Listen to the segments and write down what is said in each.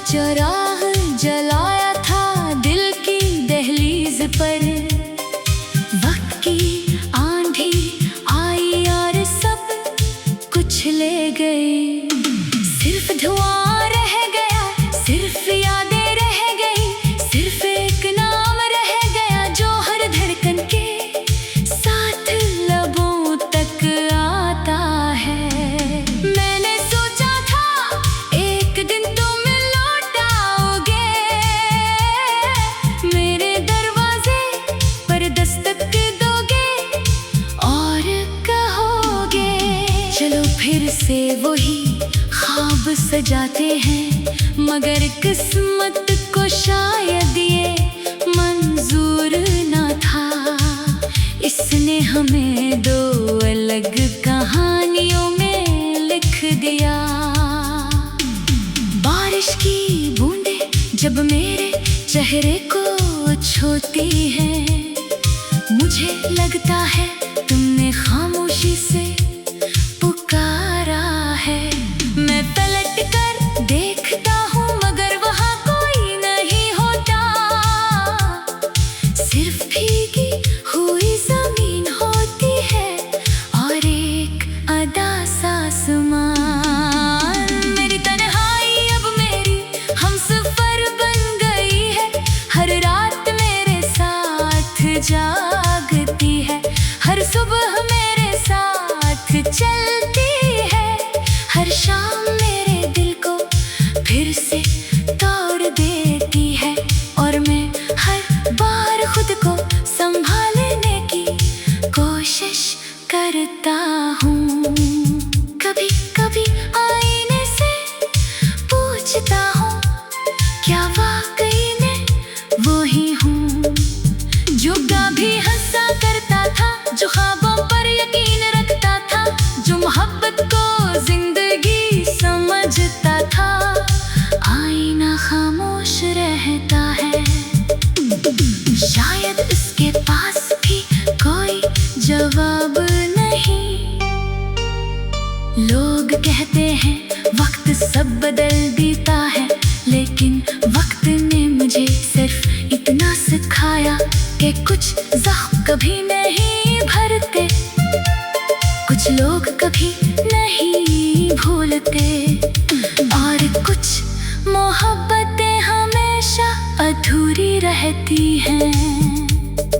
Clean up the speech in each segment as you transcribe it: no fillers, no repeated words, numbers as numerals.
चराग जलाया था दिल की दहलीज पर। वक्त की आंधी आई और सब कुछ ले गई। सिर्फ धुआं रह गया, सिर्फ यादें रह गई, सिर्फ एक नाम रह गया जो हर धड़कन के साथ लबों तक आता है। मैंने सोचा था एक दिन तुम लौट आओगे, मेरे दरवाजे पर दस्तक दोगे और कहोगे चलो फिर से वही ख्वाब सजाते हैं। मगर किस्मत को शायद ये मंजूर ना था, इसने हमें दो अलग कहानियों में लिख दिया। बारिश की बूंदें जब मेरे चेहरे को छूती हैं, मुझे लगता है तुमने खामोशी से पुकारा है। मैं पलट कर देखता हूँ मगर वहाँ कोई नहीं होता, सिर्फ भीगी हुई जमीन होती है और एक अदास आसमान। मेरी तन्हाई अब मेरी हमसफर बन गई है, हर रात मेरे साथ जागती है, हर सुबह मेरे साथ चलती है, हर शाम मेरे दिल को फिर से तोड़ देती है। और मैं हर बार खुद को संभालने की कोशिश करता हूँ। कभी कभी आईने से पूछता हूँ क्या वाकई में वो ही हूँ जो कभी हंसा करता था, जो ख्वाबों पर यकीन रखता था, जो मोहब्बत को जिंदगी समझता था। आईना खामोश रहता है, शायद उसके पास भी कोई जवाब नहीं। लोग कहते हैं वक्त सब बदल देता है, लेकिन वक्त ने मुझे सिर्फ इतना सिखाया कि कुछ ज़ख्म कभी नहीं भरते, कुछ लोग कभी नहीं भूलते, और कुछ मोहब्बतें हमेशा अधूरी रहती हैं।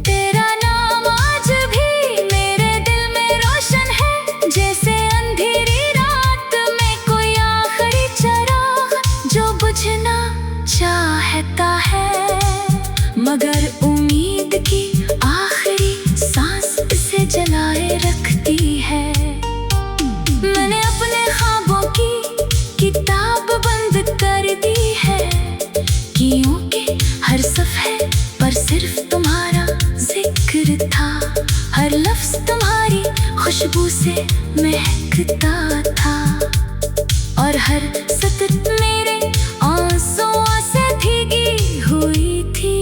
तेरा नाम आज भी मेरे दिल में रोशन है, जैसे अंधेरी रात में कोई आखिरी चराग जो बुझना चाहता है, मगर उम्मीद की आखिरी सांस इसे जलाए रखती है। मैंने अपने ख्वाबों की किताब बंद कर दी है, क्योंकि हर सफ़े पर सिर्फ तुम्हारा जिक्र था, हर लफ्ज़ तुम्हारी खुशबू से महकता था, और हर सतर मेरे आंसुओं से भीगी हुई थी।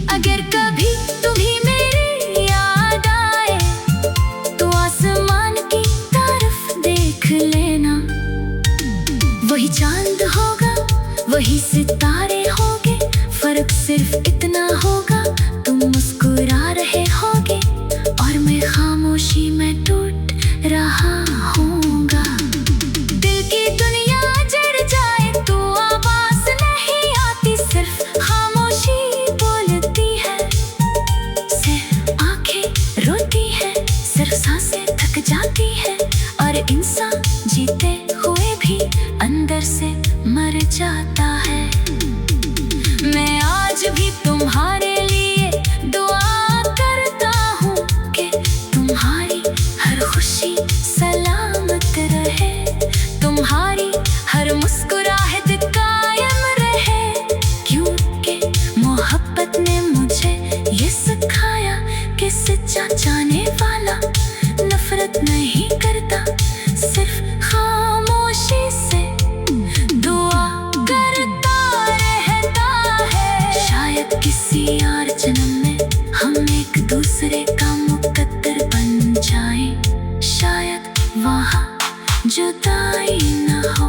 अगर कभी तुम्हें मेरी याद आए तो आसमान की तरफ देख लेना, वही चांद होगा, वही सितारे होंगे, फर्क सिर्फ इतना होगा तुम मुस्कुरा रहे होगे और मैं खामोशी में टूट रहा हूँगा। दिल की दुनिया जड़ जाए तो आवाज़ नहीं आती, सिर्फ खामोशी बोलती है, सिर्फ आंखें रोती है, सिर्फ सांसें थक जाती है, और इंसान जीते हुए भी अंदर से मर जाता है। मैं आज भी तुम्हारे लिए दुआ करता हूँ कि तुम्हारी हर खुशी सलामत रहे, तुम्हारी हर मुस्कुराहट कायम रहे, क्योंकि मोहब्बत ने मुझे ये सिखाया कि सच्चा चाहने वाला नफरत नहीं करता, सिर्फ खामोशी से दुआ करता रहता है। शायद किसी और जन्म में हम एक दूसरे का मुकद्दर बन जाएं, शायद वहाँ जुदाई न हो,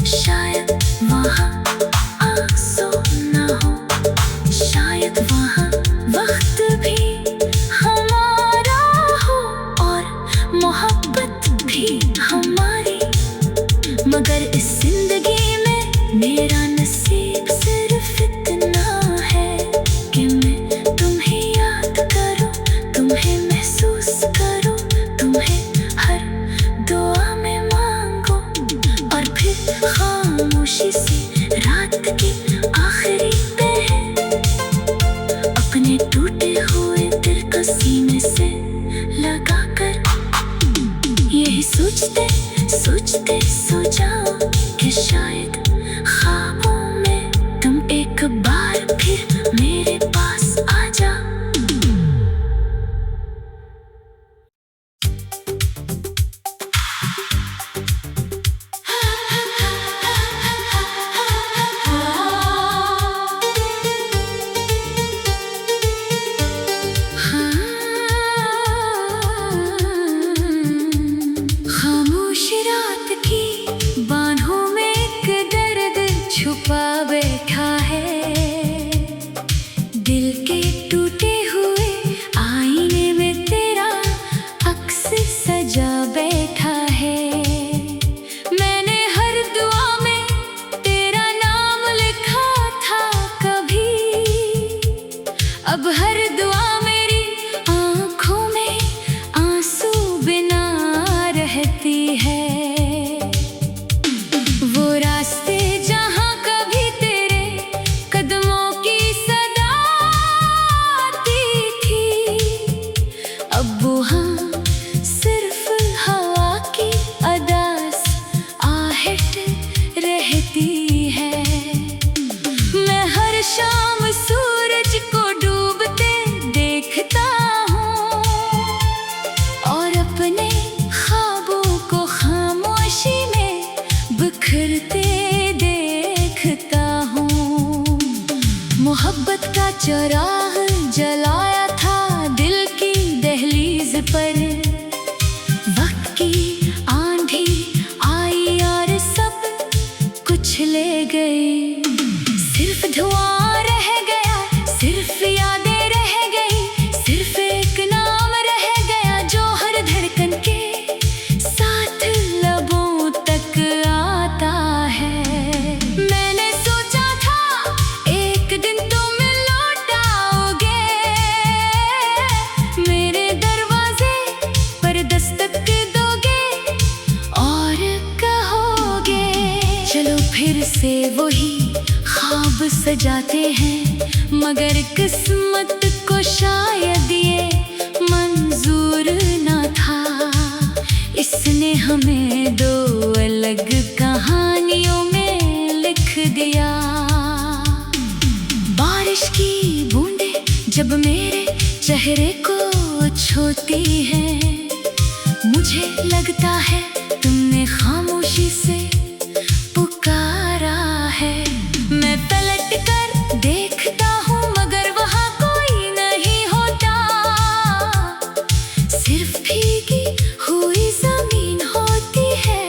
शायद वहाँ सोचते सो जाऊं कि शायद ख्वाबों में तुम एक बार फिर मेरे पास आ जाओ। छुपा बैठा है दिल के टूटे हुए आईने में तेरा अक्स सजा बैठा है। मैंने हर दुआ में तेरा नाम लिखा था कभी, अब हर दुआ मेरी आंखों में आंसू बिना रहती है। वो रास्ते शाम सूरज को डूबते देखता हूँ और अपने ख्वाबों को खामोशी में बिखरते देखता हूँ। मोहब्बत का चिराग जलाया था दिल की दहलीज पर, वक्त की आंधी आई और सब कुछ ले गई। सिर्फ धुआं रह गया, सिर्फ यादें रह गई, सिर्फ एक नाम रह गया जो हर धड़कन के साथ लबों तक आता है। मैंने सोचा था एक दिन तुम लौट आओगे, मेरे दरवाजे पर दस्तक दोगे और कहोगे चलो फिर से वही ख्वाब सजाते हैं, मगर किस्मत को शायद ये मंजूर ना था। इसने हमें दो अलग कहानियों में लिख दिया। बारिश की बूंदें जब मेरे चेहरे को छूती हैं, मुझे लगता है तुमने खामोशी से पुकारा है। मैं पलट कर देखता हूँ मगर वहाँ कोई नहीं होता, सिर्फ भीगी हुई जमीन होती है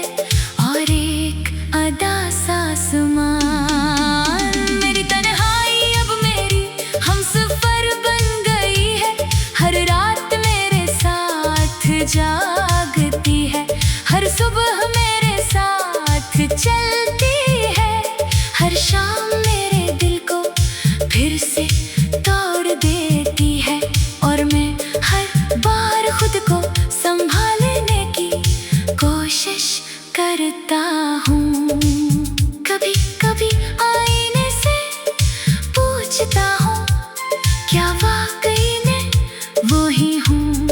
और एक अदा सा आसमान। मेरी तन्हाई अब मेरी हमसफर बन गई है, हर रात मेरे साथ जागती है, हर सुबह मेरे साथ चलती है, हर शाम मेरे दिल को फिर से तोड़ देती है और मैं हर बार खुद को संभालने की कोशिश करता हूँ। कभी कभी आईने से पूछता हूँ क्या वाकई में वो ही हूँ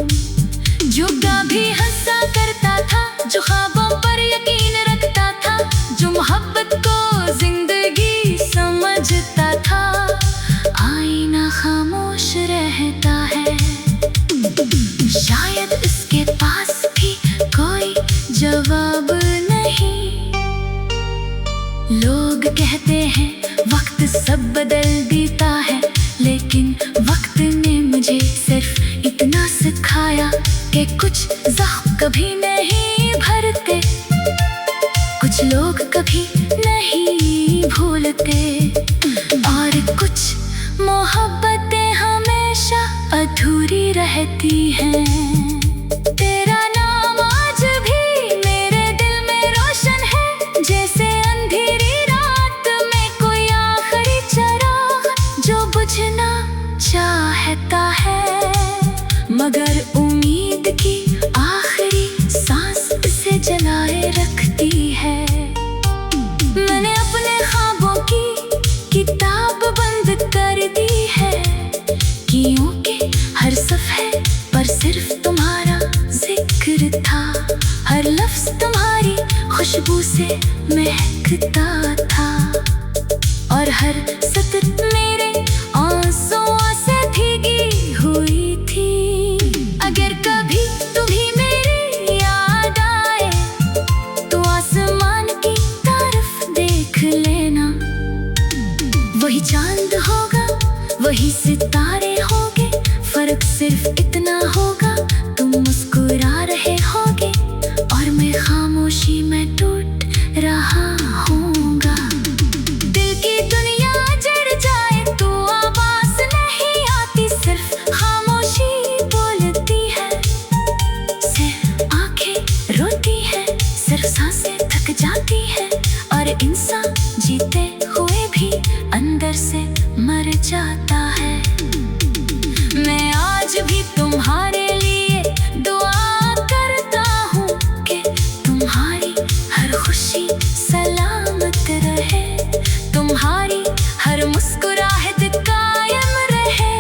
जो कभी हंसा करता था, जो ख्वाबों पर यकीन रखता था, जो मोहब्बत को जिंदगी समझता था। आईना खामोश रहता है, शायद इसके पास भी कोई जवाब नहीं। लोग कहते हैं वक्त सब बदल देता है, लेकिन वक्त ने मुझे सिर्फ इतना सिखाया कि कुछ ज़ख्म कभी नहीं भरते, कुछ लोग कभी नहीं भूलते और कुछ मोहब्बतें हमेशा अधूरी रहती हैं। तेरा नाम आज भी मेरे दिल में रोशन है, जैसे अंधेरी रात में कोई आखिरी चिराग जो बुझना चाहता है, मगर उम्मीद की आखिरी सांस इसे जलाए रखती है। मैंने अपने ख्वाबों की किताब बंद कर दी है, क्योंकि हर सफ़े पर सिर्फ तुम्हारा जिक्र था, हर लफ्ज़ तुम्हारी फर्क सिर्फ इतना होगा, तुम मुस्कुरा रहे होगे और मैं खामोशी में टूट रहा हूँगा। दिल की दुनिया जड़ जाए तो आवाज नहीं आती, सिर्फ खामोशी बोलती है, सिर्फ आंखें रोती है, सिर्फ सांसें थक जाती है और इंसान जीते हुए भी अंदर से मर जाता है। मैं आज भी तुम्हारे लिए दुआ करता हूँ कि तुम्हारी हर खुशी सलामत रहे, तुम्हारी हर मुस्कुराहट कायम रहे,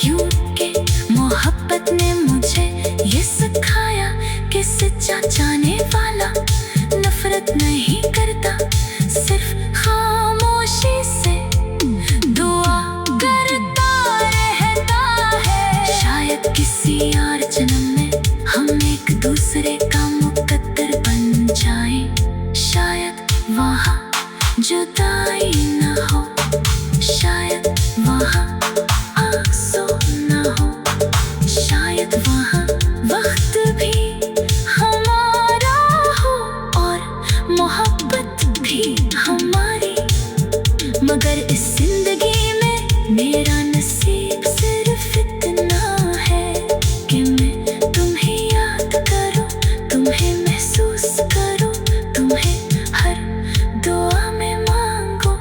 क्योंकि मोहब्बत ने मुझे ये सिखाया कि सच्चा चाहने वाला नफरत नहीं करता, सिर्फ खामोशी से दुआ करता रहता है। शायद किसी और जन्म में हम एक दूसरे का मुकद्दर बन जाएं, शायद वहाँ जुदाई न हो, शायद वहाँ आंसू न हो, शायद वहाँ वक्त भी हमारा हो और मोहब्बत भी हमारी। मगर इस जिंदगी में मेरा नसीब सिर्फ इतना है कि मैं तुम्हें याद करूं, तुम्हें महसूस करूं, तुम्हें हर दुआ में मांगूं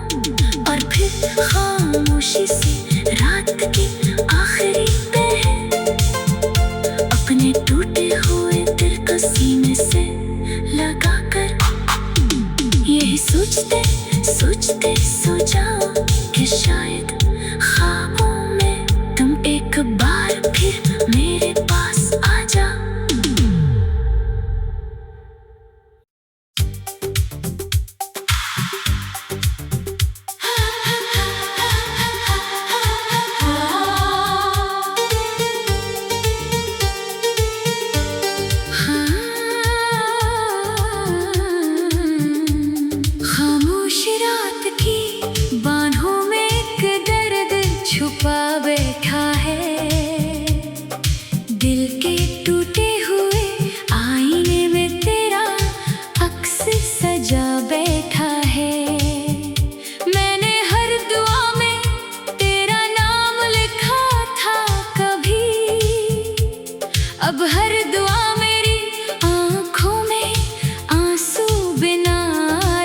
और फिर खामोशी से रात की आखिरी पहर अपने टूटे हुए दिल को सीने से लगाकर यही सोचते सोचते सो जाओ कि शायद ख्वाबों में तुम एक बार फिर मेरे पास आ जाओ। खामोश रात की बाहों में एक दर्द छुपा बैठा है, दिल के टूटे हुए आईने में तेरा अक्स सजा बैठा है। मैंने हर दुआ में तेरा नाम लिखा था कभी, अब हर दुआ मेरी आंखों में आंसू बिना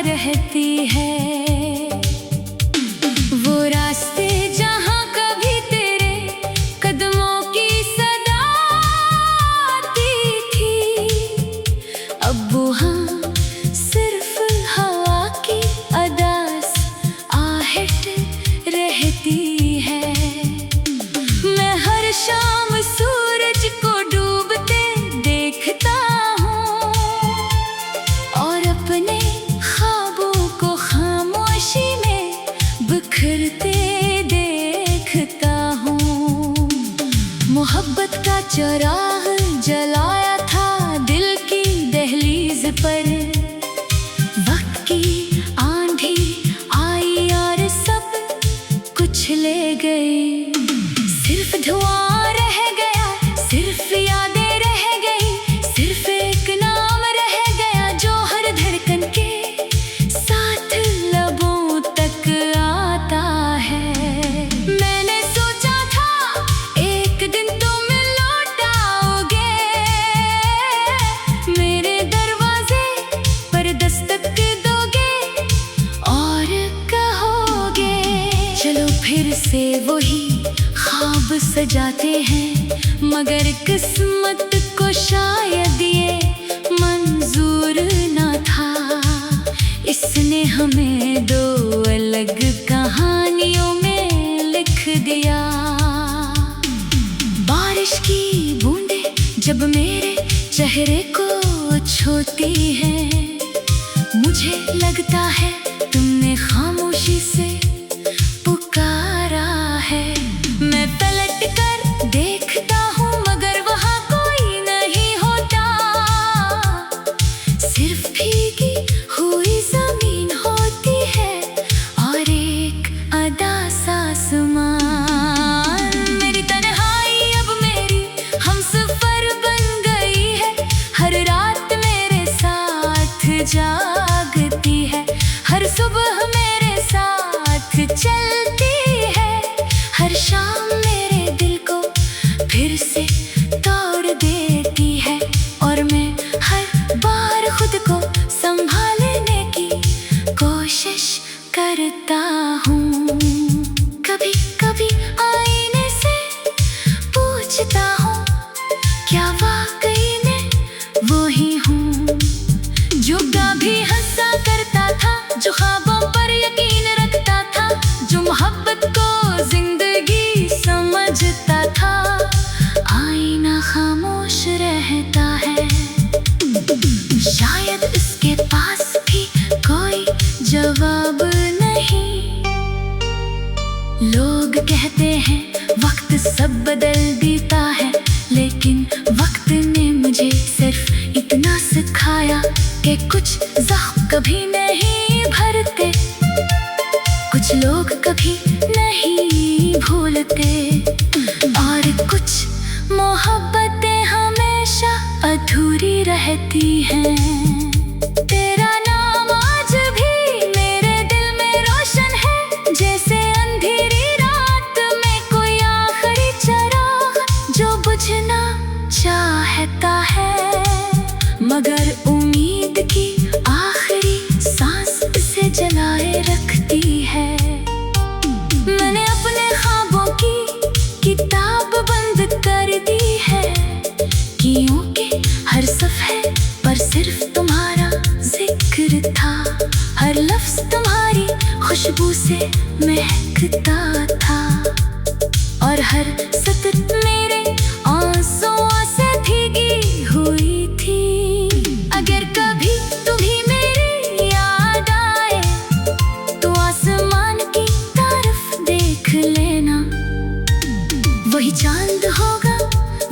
रहती है। वो रास्ते जहाँ कभी तेरे कदमों की सदा आती थी, अब वहाँ सिर्फ हवा की अदास आहट रहती है। मैं हर शाम सूरज को डूबते देखता हूँ और अपने ख्वाबों को खामोशी में बिखरते देखता हूँ। मोहब्बत का चराग जलाया था दिल की दहलीज पर, वक्त की आंधी आई और सब कुछ ले गई, सिर्फ धुआं रह गया, सिर्फ यादें रह गई, सिर्फ एक नाम रह गया जो हर धड़कन के साथ लबों तक आता है। मैंने सोचा था एक दिन तुम लौट आओगे, मेरे दरवाजे पर दस्तक दोगे और कहोगे चलो फिर से वही ख्वाब सजाते हैं, मगर किस्मत को शायद ये मंजूर ना था, इसने हमें दो अलग कहानियों में लिख दिया। बारिश की बूंदें जब मेरे चेहरे को छूती हैं, मुझे लगता है तुमने खामोशी से पुकारा है। मैं पलट कर देखता हूँ मगर वहाँ कोई नहीं होता, सिर्फ भीगी हुई जमीन होती है और एक अदा सा आसमान। मेरी तन्हाई अब फिर से तोड़ देती है। और मैं हर बार खुद को संभालने की कोशिश करता हूँ। कभी कभी आईने से पूछता हूँ, क्या वाकई में वो ही हूँ जो कभी हंसा करता था, जो ख्वाबों पर यकीन रखता था, जो मोहब्बत को जिंदगी समझता था। आईना खामोश रहता है, शायद इसके पास भी कोई जवाब नहीं। लोग कहते हैं वक्त सब बदल देता है, लेकिन वक्त ने मुझे सिर्फ इतना सिखाया कि कुछ ज़ख्म कभी नहीं भरते, कुछ लोग कभी नहीं भूलते, और कुछ मोहब्बतें हमेशा अधूरी रहती हैं। तेरा नाम आज भी मेरे दिल में रोशन है, जैसे अंधेरी रात में कोई आखिरी चिराग जो बुझना चाहता है, मगर उम्मीद की आखिरी सांस इसे जलाए रखती है। मैंने अपने ख्वाबों की किताब बंद कर दी है, क्योंकि हर सफ़े पर सिर्फ तुम्हारा जिक्र था, हर लफ्ज़ तुम्हारी खुशबू से महकता था, और हर सतर मेरे आंसुओं से भीगी हुई थी। अगर कभी तुम्हें मेरी याद आए तो आसमान की तरफ देख लेना, वही चांद होगा,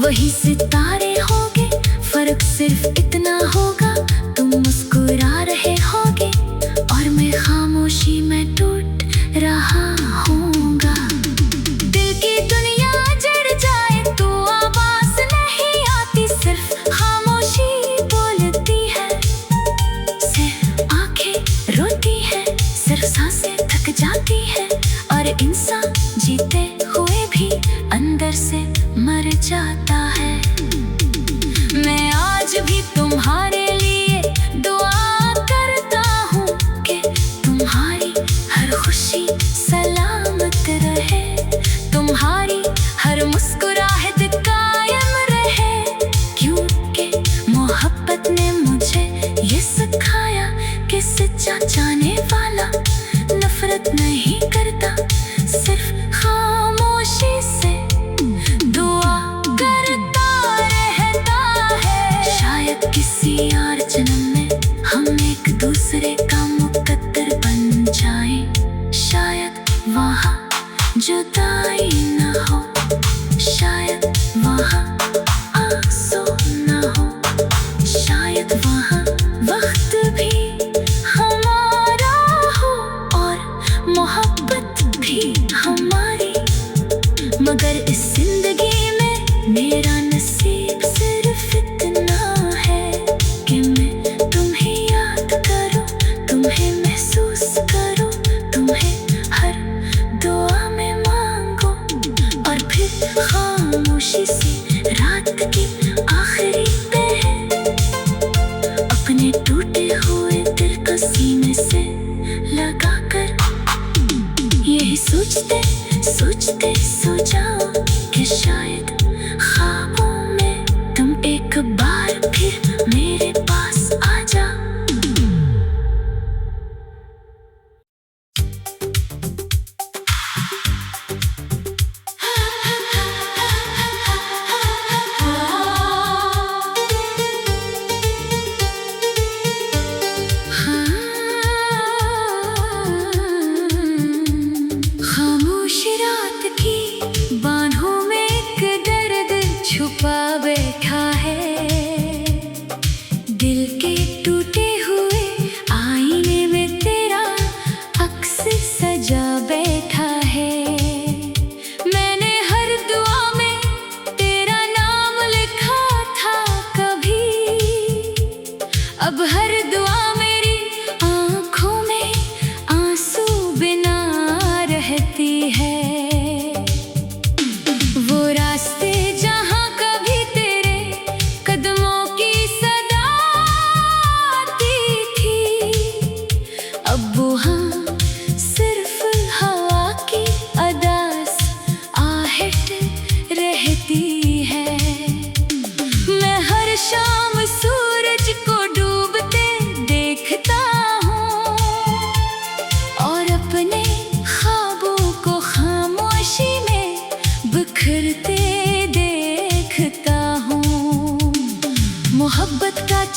वही सितारे होंगे, फर्क सिर्फ इतना होगा, तुम मुस्कुरा रहे होगे और मैं खामोशी में टूट रहा हूँगा। दिल की दुनिया जड़ जाए तो आवाज़ नहीं आती, सिर्फ खामोशी बोलती है, सिर्फ आंखें रोती है, सिर्फ सांसें थक जाती है, और इंसान जीते हुए भी अंदर से मर जाता है। मैं आज भी तुम्हारे लिए दुआ करता हूँ कि तुम्हारी हर खुशी सलामत रहे, तुम्हारी हर मुस्कुराहट कायम रहे, क्योंकि मोहब्बत ने मुझे ये सिखाया कि सच्चा चाहने वाला नफरत नहीं करता, सिर्फ खामोशी से दुआ करता रहता है। शायद किसी और जन्म में हम एक दूसरे का मुकद्दर बन जाएं, शायद वहाँ जुदाई न हो, शायद वहाँ आंसू न हो, शायद वहाँ वक्त भी हमारा हो और मोहब्बत भी हमारी, मगर इस जिंदगी में मेरा नसीब सिर्फ इतना है कि मैं तुम्हें याद करूं, तुम्हें महसूस करूं, तुम्हें हर दुआ में मांगूं, और फिर खामोशी से रात की आखिरी पहर अपने टूटे हुए दिल को सीने से लगाकर यही सोचते सोचते सो जाओ कि शायद ख्वाबों में तुम एक बार फिर मेरे पास आ जाओ।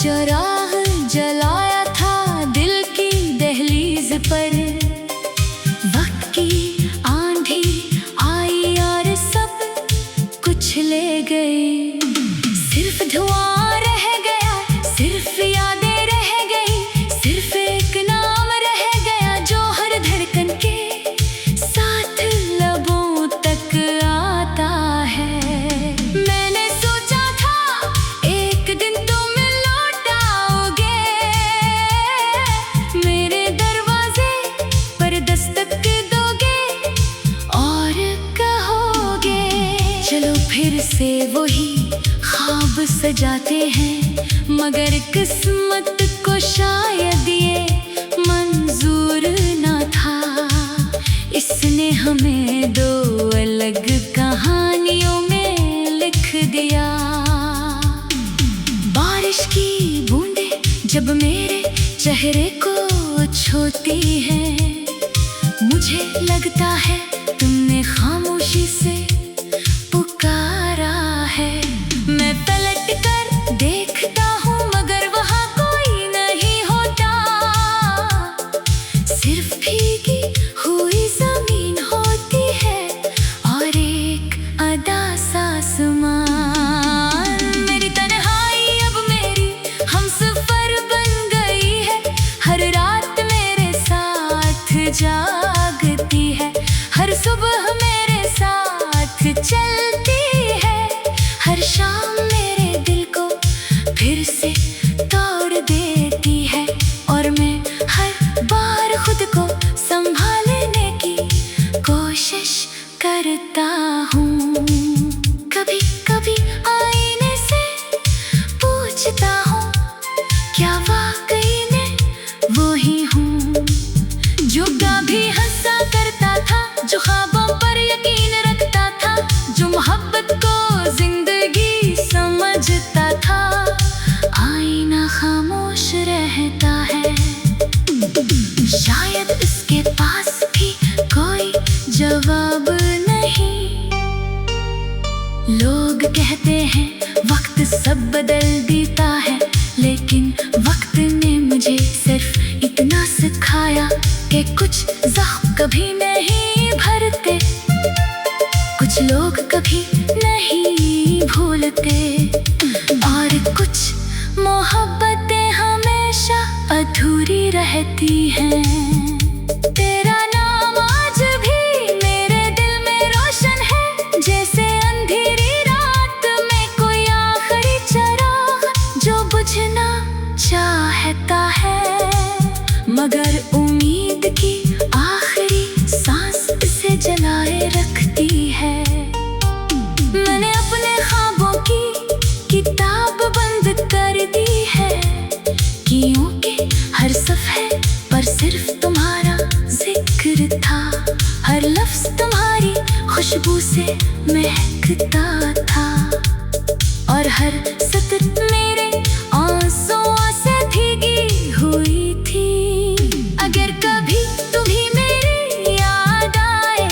चराग जलाया था दिल की दहलीज पर। वक्त की आंधी आई और सब कुछ ले गई, सिर्फ धुआं रह गया, सिर्फ यादें रह गई, सिर्फ एक नाम रह गया जो हर धड़कन के साथ लबों तक आता है। मैंने सोचा था एक दिन तुम लौट आओगे, मेरे दरवाजे पर दस्तक दोगे और कहोगे चलो फिर से वही ख्वाब सजाते हैं। मगर किस्मत को शायद ये मंजूर ना था, इसने हमें दो अलग कहानियों में लिख दिया। बारिश की बूंदें जब मेरे चेहरे को छूती हैं, मुझे लगता है तुमने खामोशी से पुकारा है। मैं पलट कर देखता हूँ मगर वहाँ कोई नहीं होता, सिर्फ भीगी हुई जमीन होती है और एक अदास आसमान। मेरी तन्हाई अब मेरी हमसफर बन गई है, हर रात मेरे साथ जागती है, हर सुबह मेरे साथ चलती है, हर शाम मेरे दिल को फिर से तोड़ देती है। और मैं हर बार खुद को संभालने की कोशिश करता हूँ। कभी कभी आईने से पूछता हूँ क्या वाकई में वो ही हूँ जो कभी हंसा करता था, जो ख्वाबों पर यकीन रखता था, जो मोहब्बत को जिंदगी समझता था। आईना खामोश रहता है, शायद इसके पास भी कोई जवाब नहीं। लोग कहते हैं वक्त सब बदल देता है, लेकिन वक्त ने मुझे सिर्फ इतना सिखाया कि कुछ ज़ख्म कभी नहीं भरते, कुछ लोग कभी नहीं भूलते, और कुछ मोहब्बतें हमेशा अधूरी रहती हैं। तेरा नाम आज भी मेरे दिल में रोशन है, जैसे अंधेरी रात में कोई आखिरी चिराग जो बुझना चाहता है, मगर उम्मीद की आखिरी सांस इसे जलाए रखती है। मैंने अपने ख्वाबों की किताब बंद कर दी है, क्योंकि हर सफ़े पर सिर्फ तुम्हारा जिक्र था, हर लफ्ज़ तुम्हारी खुशबू से महकता था, और हर सतर मेरे आंसुओं से भीगी हुई थी। अगर कभी तुम्हें मेरी याद आए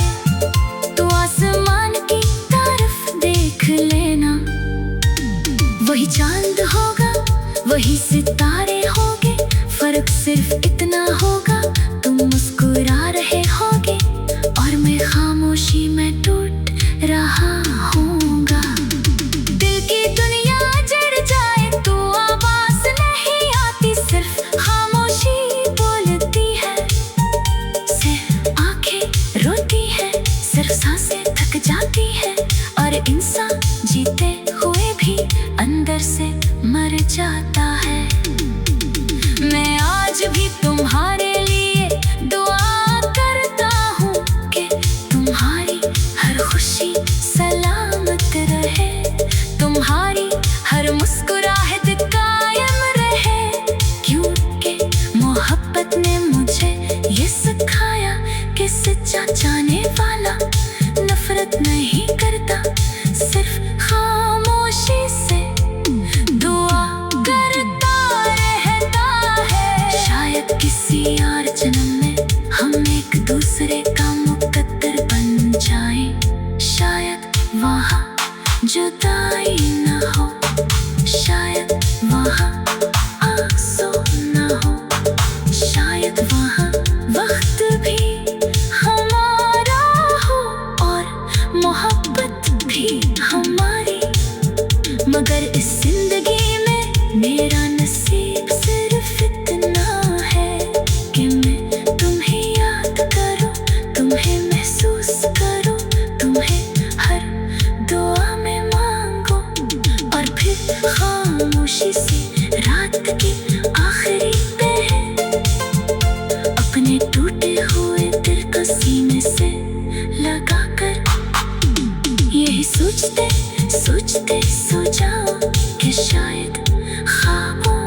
तो आसमान की तरफ देख लेना, वही चांद होगा, वही सितारे होंगे, फर्क सिर्फ इतना होगा तुम मुस्कुरा रहे होगे और मैं खामोशी में टूट रहा हूँगा। दिल की दुनिया जड़ जाए तो आवाज नहीं आती, सिर्फ खामोशी बोलती है, सिर्फ आंखें रोती है, सिर्फ सांसें थक जाती है, और इंसान जीते हुए भी अंदर से मर जाता है। मैं आज भी तुम्हारे लिए दुआ करता हूँ कि तुम्हारी हर खुशी सलामत रहे, तुम्हारी हर मुस्कुराहट कायम रहे, क्योंकि मोहब्बत ने मुझे ये सिखाया कि सच्चा चाहने वाला नफरत नहीं करता, सिर्फ खामोशी से दुआ करता रहता है। शायद किसी और जन्म में हम एक दूसरे का मुकद्दर बन जाएं, शायद वहाँ जुदाई न हो, शायद वहाँ मगर इस जिंदगी में मेरा नसीब सिर्फ इतना है कि मैं तुम्हें याद करूं, तुम्हें महसूस करूं, तुम्हें हर दुआ में मांगूं और फिर खामोशी से रात की आखिरी पहर अपने टूटे हुए दिल को सीने से लगाकर यही सोचते सोचते सो जाओ कि शायद ख्वाबों